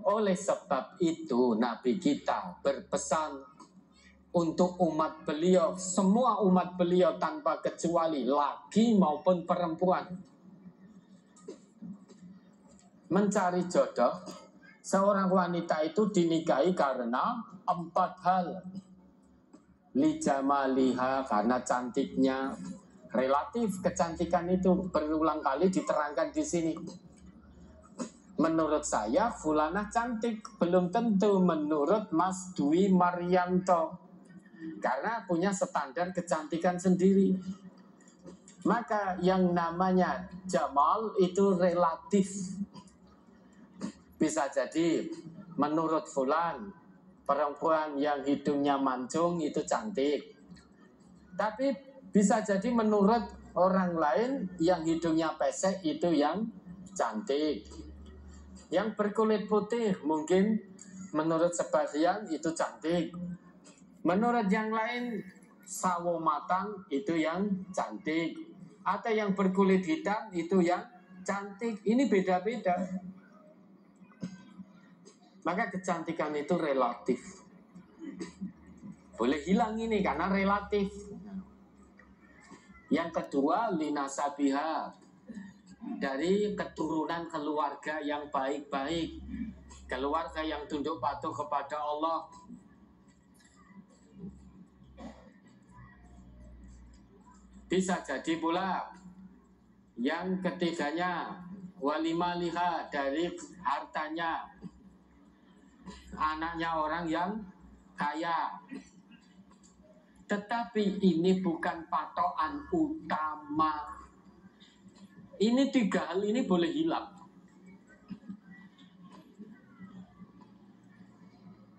Oleh sebab itu Nabi kita berpesan untuk umat beliau, semua umat beliau tanpa kecuali, laki maupun perempuan, mencari jodoh. Seorang wanita itu dinikahi karena 4 hal. Lijamaliha, karena cantiknya. Relatif kecantikan itu berulang kali diterangkan di sini. Menurut saya Fulanah cantik, belum tentu menurut Mas Dwi Marianto, karena punya standar kecantikan sendiri. Maka yang namanya jamal itu relatif. Bisa jadi menurut Fulan, perempuan yang hidungnya mancung itu cantik. Tapi bisa jadi menurut orang lain yang hidungnya pesek itu yang cantik. Yang berkulit putih mungkin menurut sebagian itu cantik. Menurut yang lain sawo matang itu yang cantik. Atau yang berkulit hitam itu yang cantik. Ini beda-beda. Maka kecantikan itu relatif. Boleh hilang ini karena relatif. Yang kedua, linasabiha, dari keturunan keluarga yang baik-baik, keluarga yang tunduk patuh kepada Allah. Bisa jadi pula yang ketiganya, walimaliha, dari hartanya, anaknya orang yang kaya. Tetapi ini bukan patokan utama. Ini 3 hal ini boleh hilang.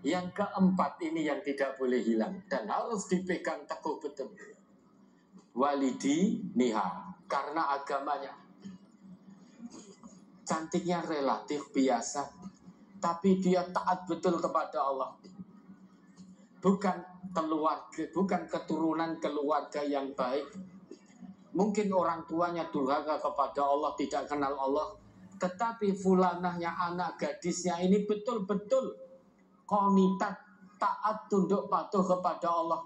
Yang keempat ini yang tidak boleh hilang dan harus dipegang teguh betul. Walidi niha, karena agamanya. Cantiknya relatif biasa, tapi dia taat betul kepada Allah. Bukan keluarga, bukan keturunan keluarga yang baik. Mungkin orang tuanya durhaka kepada Allah, tidak kenal Allah. Tetapi fulanahnya, anak gadisnya ini betul-betul qanitat, taat, tunduk patuh kepada Allah.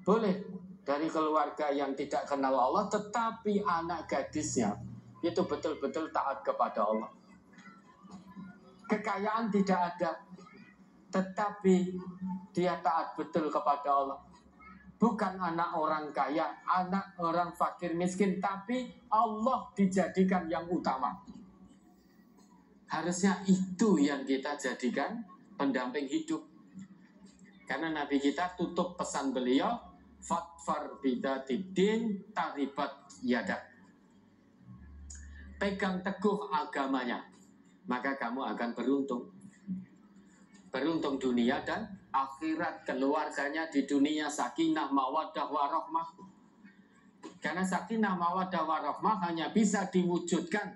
Boleh dari keluarga yang tidak kenal Allah, tetapi anak gadisnya itu betul-betul taat kepada Allah. Kekayaan tidak ada, tetapi dia taat betul kepada Allah. Bukan anak orang kaya, anak orang fakir miskin, tapi Allah dijadikan yang utama. Harusnya itu yang kita jadikan pendamping hidup. Karena Nabi kita tutup pesan beliau, fatfar bidatid-din taribat yadak. Pegang teguh agamanya, maka kamu akan beruntung. Beruntung dunia dan akhirat. Keluarganya di dunia sakinah, mawaddah, warahmah. Karena sakinah, mawaddah, warahmah hanya bisa diwujudkan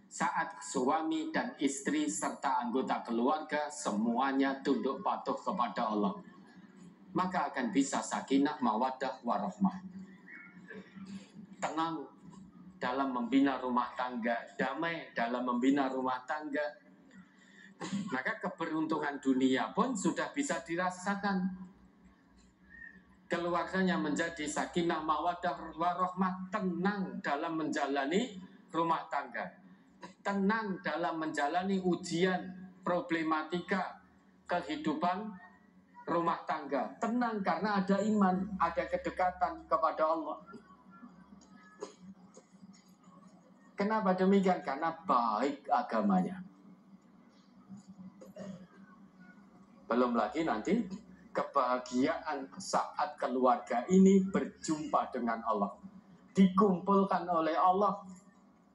saat suami dan istri serta anggota keluarga semuanya tunduk patuh kepada Allah. Maka akan bisa sakinah, mawaddah, warahmah. Tenang dalam membina rumah tangga, damai dalam membina rumah tangga. Maka keberuntungan dunia pun sudah bisa dirasakan. Keluarganya menjadi sakinah, mawaddah, warahmah, tenang dalam menjalani rumah tangga, tenang dalam menjalani ujian, problematika kehidupan rumah tangga, tenang karena ada iman, ada kedekatan kepada Allah. Kenapa demikian? Karena baik agamanya. Belum lagi nanti kebahagiaan saat keluarga ini berjumpa dengan Allah. Dikumpulkan oleh Allah,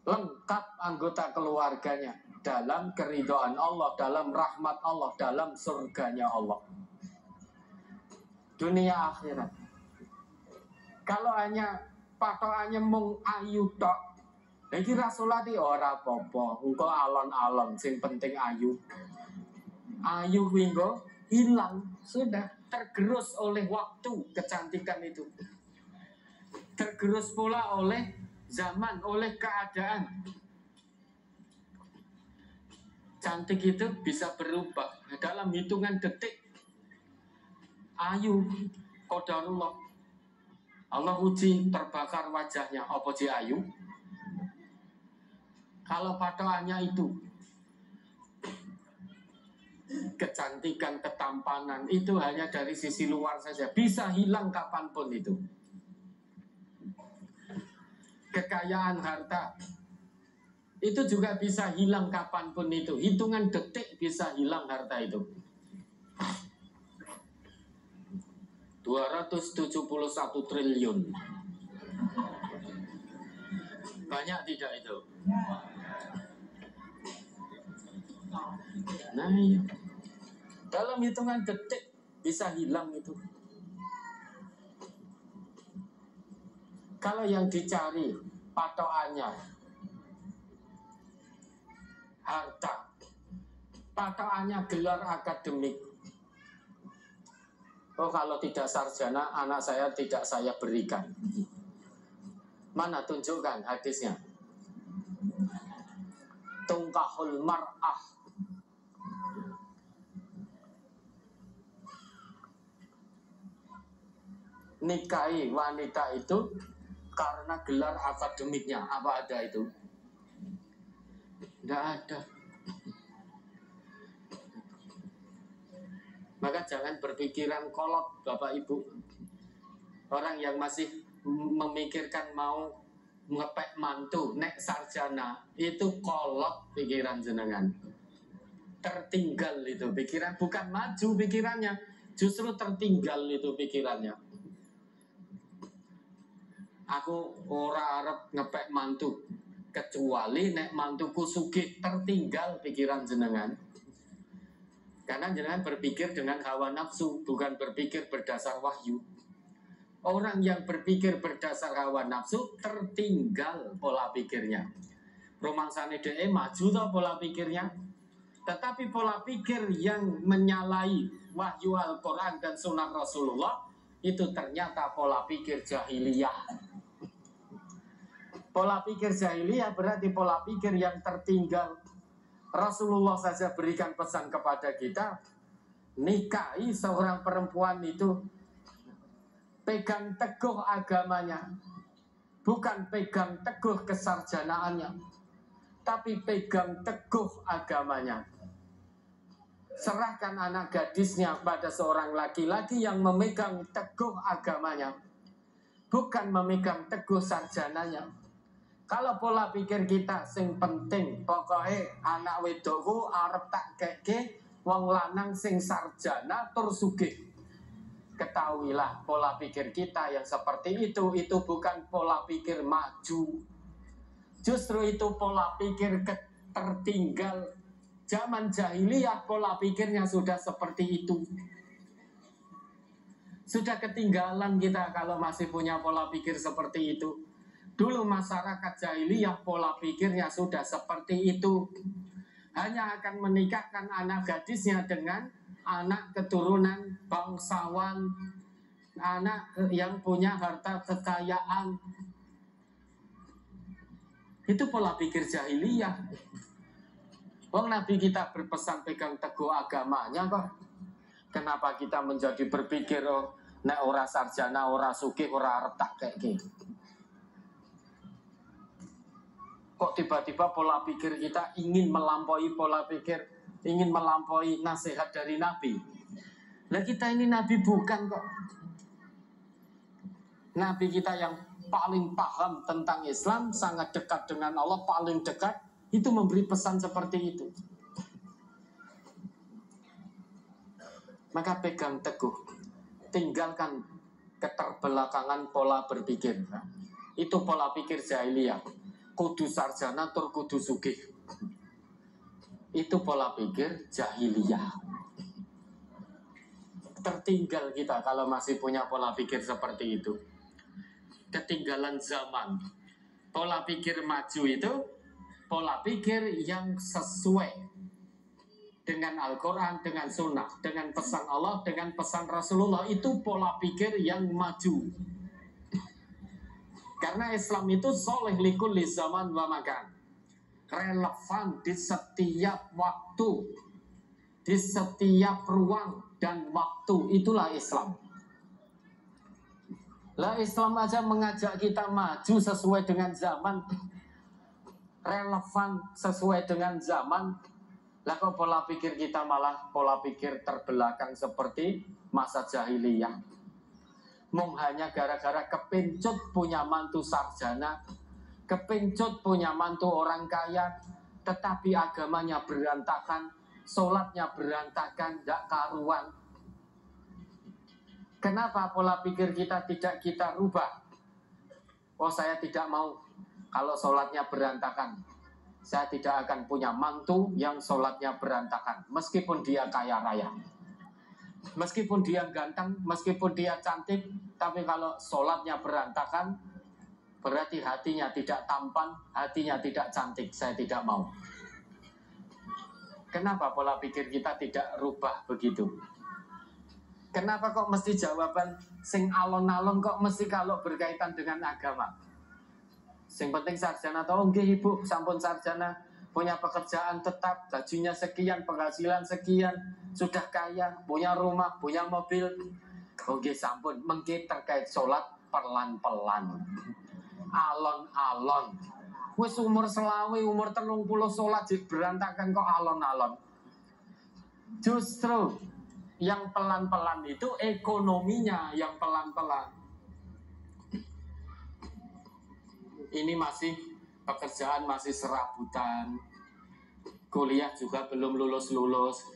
lengkap anggota keluarganya dalam keridhaan Allah, dalam rahmat Allah, dalam surganya Allah. Dunia akhirat. Kalau hanya patokannya mung ayu tok, iki rasulati ora apa-apa, engko alon-alon sing penting ayu. Ayu winggo hilang, sudah tergerus oleh waktu kecantikan itu. Tergerus pula oleh zaman, oleh keadaan. Cantik itu bisa berubah dalam hitungan detik. Ayu, qadarullah. Allah uji terbakar wajahnya, apa ji ayu? Kalau patokannya itu kecantikan, ketampanan, itu hanya dari sisi luar saja, bisa hilang kapanpun itu. Kekayaan harta itu juga bisa hilang kapanpun itu. Hitungan detik bisa hilang harta itu. 271 triliun. Banyak tidak itu? Nah, iya. Dalam hitungan detik bisa hilang itu. Kalau yang dicari patokannya harta, patokannya gelar akademik. Oh, kalau tidak sarjana, anak saya tidak saya berikan. Mana tunjukkan hadisnya? Tungkahul mar'ah. Nikahi wanita itu karena gelar akademiknya. Apa ada itu? Tidak ada. Maka jangan berpikiran kolot, Bapak Ibu. Orang yang masih memikirkan mau ngepek mantu, nek sarjana, itu kolot pikiran jenengan. Tertinggal itu pikiran, bukan maju pikirannya, justru tertinggal itu pikirannya. Aku ora arep ngepek mantu, kecuali nek mantuku sugih, tertinggal pikiran jenengan. Karena jangan berpikir dengan hawa nafsu, bukan berpikir berdasar wahyu. Orang yang berpikir berdasar hawa nafsu tertinggal pola pikirnya. Romangsane dhewe maju toh pola pikirnya. Tetapi pola pikir yang menyalahi wahyu Al-Quran dan sunnah Rasulullah itu ternyata pola pikir jahiliyah. Pola pikir jahiliyah berarti pola pikir yang tertinggal. Rasulullah saja berikan pesan kepada kita, nikahi seorang perempuan itu pegang teguh agamanya, bukan pegang teguh kesarjanaannya, tapi pegang teguh agamanya. Serahkan anak gadisnya pada seorang laki-laki yang memegang teguh agamanya, bukan memegang teguh sarjananya. Kalau pola pikir kita sing penting, pokoknya anak wedokku arep tak keke wong lanang sing sarjana tur sugih. Ketahuilah pola pikir kita yang seperti itu bukan pola pikir maju. Justru itu pola pikir tertinggal. Zaman jahiliyah pola pikirnya sudah seperti itu. Sudah ketinggalan kita kalau masih punya pola pikir seperti itu. Dulu masyarakat jahiliyah pola pikirnya sudah seperti itu. Hanya akan menikahkan anak gadisnya dengan anak keturunan bangsawan, anak yang punya harta kekayaan. Itu pola pikir jahiliyah. Wong Nabi kita berpesan pegang teguh agamanya kok. Kenapa kita menjadi berpikir oh, nek ora sarjana, ora sugih, ora arep tak keke. Kok tiba-tiba pola pikir kita ingin melampaui pola pikir, ingin melampaui nasihat dari Nabi. Nah kita ini Nabi bukan kok. Nabi kita yang paling paham tentang Islam, sangat dekat dengan Allah, paling dekat, itu memberi pesan seperti itu. Maka pegang teguh, tinggalkan keterbelakangan pola berpikir. Itu pola pikir jahiliyah. Kudu sarjana tur kudu sugih. Itu pola pikir jahiliyah. Tertinggal kita kalau masih punya pola pikir seperti itu. Ketinggalan zaman. Pola pikir maju itu pola pikir yang sesuai dengan Al-Quran, dengan Sunnah, dengan pesan Allah, dengan pesan Rasulullah. Itu pola pikir yang maju. Karena Islam itu soleh likulli zaman wa makan. relevan di setiap waktu, di setiap ruang dan waktu. Itulah Islam. Lah Islam aja mengajak kita maju sesuai dengan zaman, relevan sesuai dengan zaman. Lah kok pola pikir kita malah pola pikir terbelakang seperti masa jahiliyah. Mung hanya gara-gara kepencut punya mantu sarjana, kepencut punya mantu orang kaya, tetapi agamanya berantakan, sholatnya berantakan, gak karuan. Kenapa pola pikir kita tidak kita rubah? Oh, saya tidak mau kalau sholatnya berantakan. Saya tidak akan punya mantu yang sholatnya berantakan, meskipun dia kaya raya, meskipun dia ganteng, meskipun dia cantik. Tapi kalau sholatnya berantakan, berarti hatinya tidak tampan, hatinya tidak cantik. Saya tidak mau. Kenapa pola pikir kita tidak rubah begitu? Kenapa kok mesti jawaban sing alon-alon, kok mesti kalau berkaitan dengan agama? Sing penting sarjana atau nggih ibu sampun sarjana, punya pekerjaan tetap, gajinya sekian, penghasilan sekian, sudah kaya, punya rumah, punya mobil. Oke sampun, mengki terkait sholat pelan-pelan, alon-alon. Wis umur selawe, umur 30 sholat berantakan kok alon-alon. Justru yang pelan-pelan itu ekonominya yang pelan-pelan. Ini masih pekerjaan masih serabutan, kuliah juga belum lulus-lulus,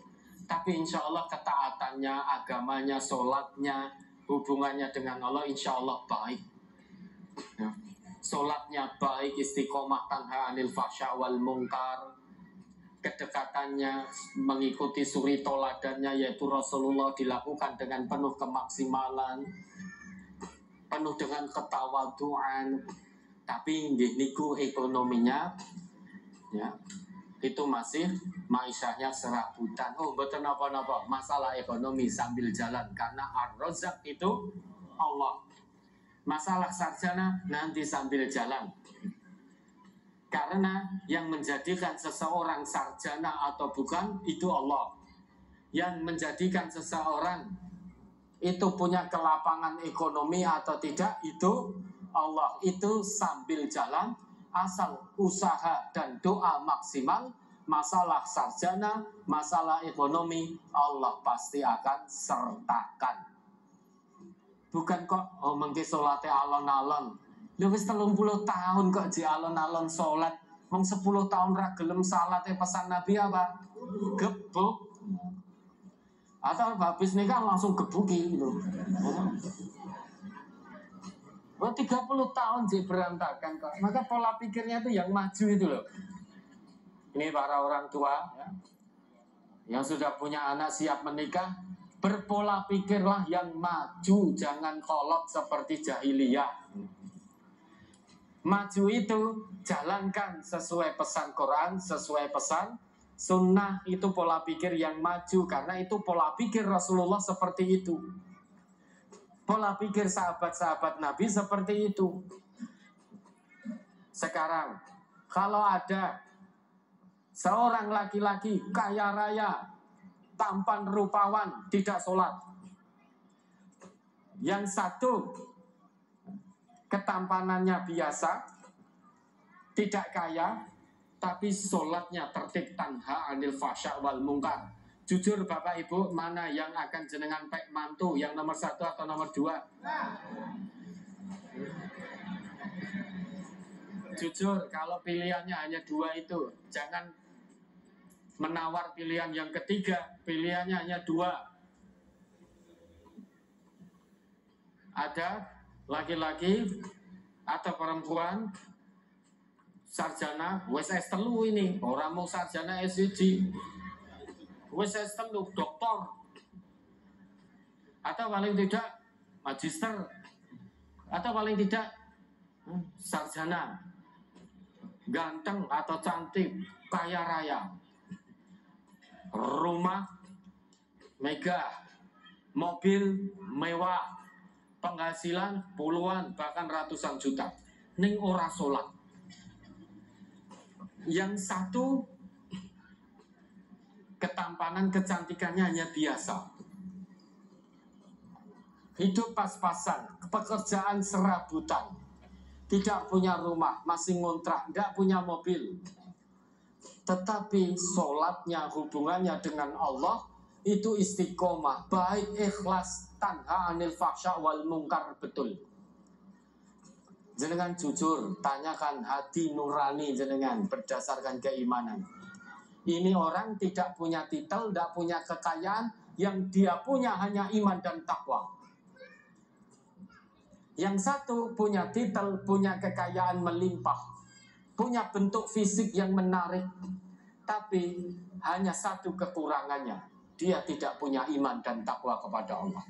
tapi insya Allah ketaatannya, agamanya, sholatnya, hubungannya dengan Allah insya Allah baik. Ya. Sholatnya baik, istiqomah tanha anil fahsya wal munkar, kedekatannya mengikuti suri toladannya yaitu Rasulullah dilakukan dengan penuh kemaksimalan, penuh dengan ketawaduan. Tapi nggih niku ekonominya ya itu masih maishahnya serabutan. Oh betul napa-napa, masalah ekonomi sambil jalan karena ar-razzaq itu Allah. Masalah sarjana nanti sambil jalan. Karena yang menjadikan seseorang sarjana atau bukan itu Allah. Yang menjadikan seseorang itu punya kelapangan ekonomi atau tidak itu Allah. Itu sambil jalan, asal usaha dan doa maksimal, masalah sarjana, masalah ekonomi Allah pasti akan sertakan. Bukan kok mengki salate alon-alon. Lu wis 30 tahun kok di alon-alon salat. Wong 10 tahun ra gelem salat pesan Nabi apa? Gebuk. Atau habis nikah langsung gebuki gitu. Oh 30 tahun jadi berantakan kok. Maka pola pikirnya itu yang maju itu loh. Ini para orang tua ya, yang sudah punya anak siap menikah, berpola pikirlah yang maju, jangan kolot seperti jahiliyah. Maju itu jalankan sesuai pesan Quran, sesuai pesan sunnah. Itu pola pikir yang maju, karena itu pola pikir Rasulullah seperti itu. Pola pikir sahabat-sahabat Nabi seperti itu. Sekarang kalau ada seorang laki-laki kaya raya, tampan rupawan, tidak sholat. Yang satu ketampanannya biasa, tidak kaya, tapi sholatnya tertib tanha anil fahsya wal munkar. Jujur Bapak Ibu, mana yang akan jenengan pek mantu, yang nomor 1 atau nomor 2? Jujur, kalau pilihannya hanya 2 itu, jangan menawar pilihan yang ketiga, pilihannya hanya 2. Ada laki-laki atau perempuan sarjana wes S3 ini, orang mau sarjana S1 wes S3 doktor, atau paling tidak magister, atau paling tidak sarjana ganteng atau cantik, kaya raya, rumah megah, mobil mewah, penghasilan puluhan bahkan ratusan juta, ning ora sholat. Yang satu ketampanan kecantikannya hanya biasa. Hidup pas-pasan, pekerjaan serabutan, tidak punya rumah, masih ngontrak, tidak punya mobil. Tetapi sholatnya, hubungannya dengan Allah itu istiqomah, baik, ikhlas, tanha anil fahsya wal mungkar, betul. Jenengan jujur, tanyakan hati nurani jenengan berdasarkan keimanan. Ini orang tidak punya titel, tidak punya kekayaan, yang dia punya hanya iman dan takwa. Yang satu punya titel, punya kekayaan melimpah, punya bentuk fisik yang menarik, tapi hanya satu kekurangannya, dia tidak punya iman dan takwa kepada Allah.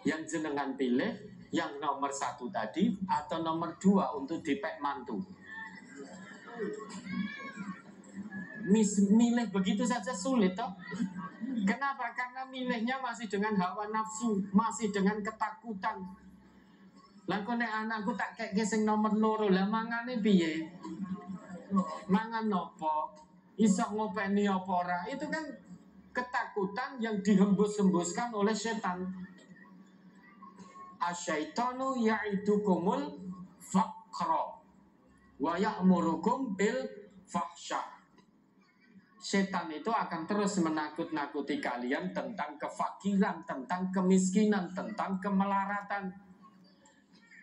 Yang jenengan pilih, yang nomor satu tadi atau nomor dua untuk dipek mantu? Milih begitu saja sulit toh? Kenapa? Karena milihnya masih dengan hawa nafsu, masih dengan ketakutan. Lah kok nek anakku tak kek sing nomor loro, lah mangane piye? Mangan nopo? Iso ngopeni apa ora? Itu kan ketakutan yang dihembus-hembuskan oleh setan. Asyaitanu ya'idukumul faqra wa ya'murukum bil fahsya. Setan itu akan terus menakut-nakuti kalian tentang kefakiran, tentang kemiskinan, tentang kemelaratan.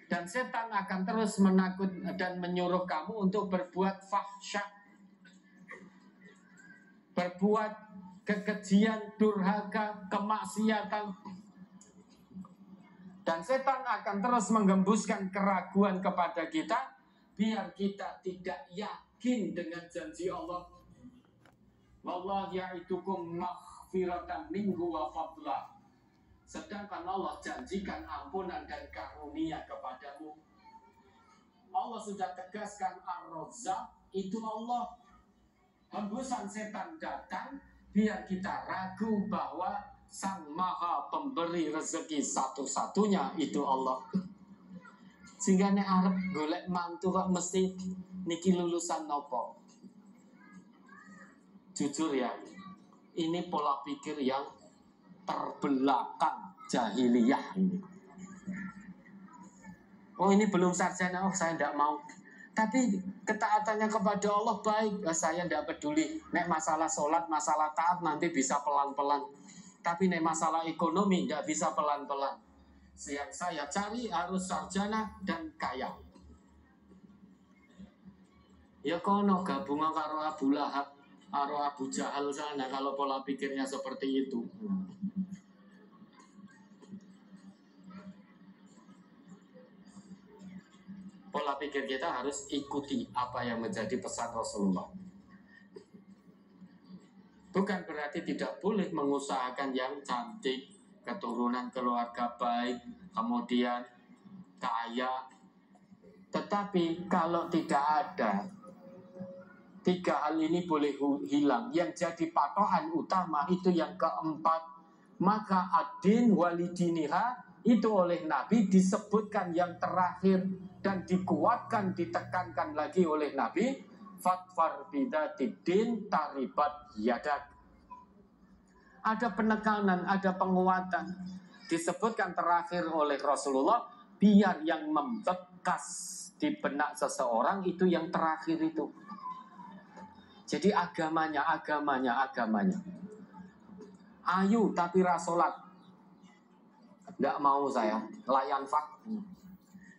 Dan setan akan terus menakut dan menyuruh kamu untuk berbuat fahsya, berbuat kekejian, durhaka, kemaksiatan. Dan setan akan terus menggembuskan keraguan kepada kita, biar kita tidak yakin dengan janji Allah. Wallahu ya'idukum maghfiratan minhu wa fadla. Sedangkan Allah janjikan ampunan dan karunia kepadamu. Allah sudah tegaskan Ar-Razzaq, itu Allah. Hembusan setan datang biar kita ragu bahwa Sang Maha Pemberi rezeki satu-satunya itu Allah. Sehingga nek arep golek mantu kok mesti niki lulusan nopo? Jujur ya, ini pola pikir yang terbelakang jahiliyah ini. Oh ini belum sarjana, oh saya tidak mau. Tapi ketaatannya kepada Allah baik, saya tidak peduli. Nek masalah sholat, masalah taat nanti bisa pelan-pelan. Tapi nek masalah ekonomi tidak bisa pelan-pelan. Yang saya cari harus sarjana dan kaya. Ya kono gabungan karo Abu Lahab, karo Abu Jahal sana kalau pola pikirnya seperti itu. Pola pikir kita harus ikuti apa yang menjadi pesan Rasulullah. Bukan berarti tidak boleh mengusahakan yang cantik, keturunan keluarga baik, kemudian kaya. Tetapi kalau tidak ada, tiga hal ini boleh hilang. Yang jadi patokan utama itu yang keempat. Maka adin walidiniha itu oleh Nabi disebutkan yang terakhir dan dikuatkan, ditekankan lagi oleh Nabi. Fatfar bidatidin taribat yadak. Ada penekanan, ada penguatan. Disebutkan terakhir oleh Rasulullah, biar yang membekas di benak seseorang itu yang terakhir itu. Jadi agamanya. Ayu tapi rasolat. Nggak mau saya, layan fak.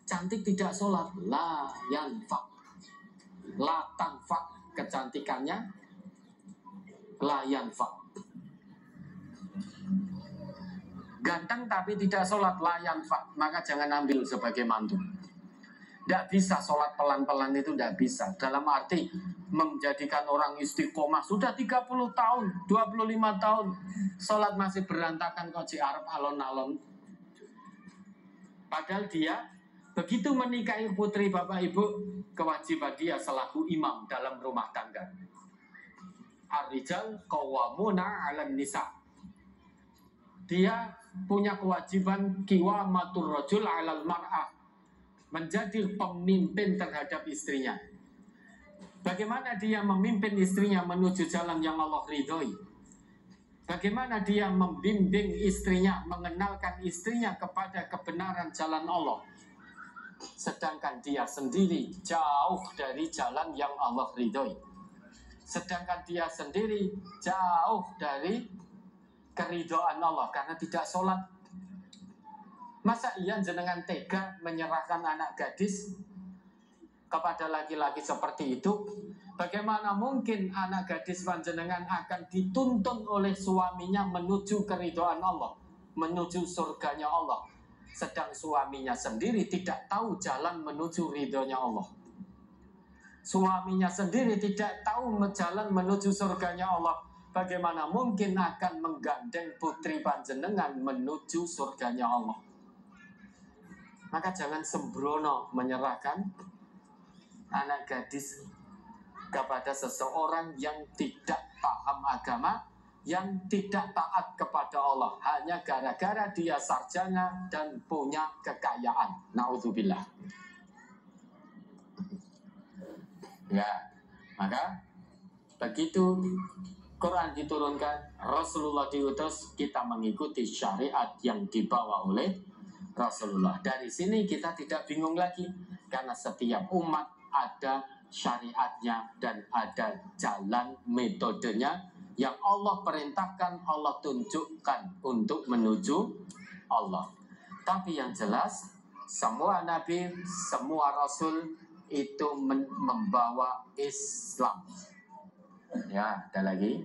Cantik tidak sholat, layan fak. La tanfak, kecantikannya layan fak. Ganteng tapi tidak sholat, layan fak. Maka jangan ambil sebagai mantu. Tidak bisa sholat pelan-pelan, itu tidak bisa. Dalam arti menjadikan orang istiqomah sudah 30 tahun, 25 tahun, sholat masih berantakan kok di Arab alon-alon. Padahal dia begitu menikahi putri bapak ibu, kewajiban dia selaku imam dalam rumah tangga. Ar-rijal qawwamuna 'alan nisa. Dia punya kewajiban qiwamatur rajul 'alal mar'ah, menjadi pemimpin terhadap istrinya. Bagaimana dia memimpin istrinya menuju jalan yang Allah ridhoi. Bagaimana dia membimbing istrinya, mengenalkan istrinya kepada kebenaran jalan Allah. Sedangkan dia sendiri jauh dari jalan yang Allah ridhoi. Sedangkan dia sendiri jauh dari keridhaan Allah karena tidak sholat. Masa iya jenengan tega menyerahkan anak gadis kepada laki-laki seperti itu? Bagaimana mungkin anak gadis panjenengan akan dituntun oleh suaminya menuju keridhaan Allah, menuju surganya Allah, sedang suaminya sendiri tidak tahu jalan menuju ridhonya Allah. Suaminya sendiri tidak tahu jalan menuju surganya Allah. Bagaimana mungkin akan menggandeng putri panjenengan menuju surganya Allah? Maka jangan sembrono menyerahkan anak gadis kepada seseorang yang tidak paham agama, yang tidak taat kepada Allah, hanya gara-gara dia sarjana dan punya kekayaan. Naudzubillah. Ya, maka begitu Quran diturunkan, Rasulullah diutus, kita mengikuti syariat yang dibawa oleh Rasulullah. Dari sini kita tidak bingung lagi, karena setiap umat ada syariatnya dan ada jalan metodenya yang Allah perintahkan, Allah tunjukkan untuk menuju Allah. Tapi yang jelas, semua nabi, semua rasul itu membawa Islam. Ya, ada lagi.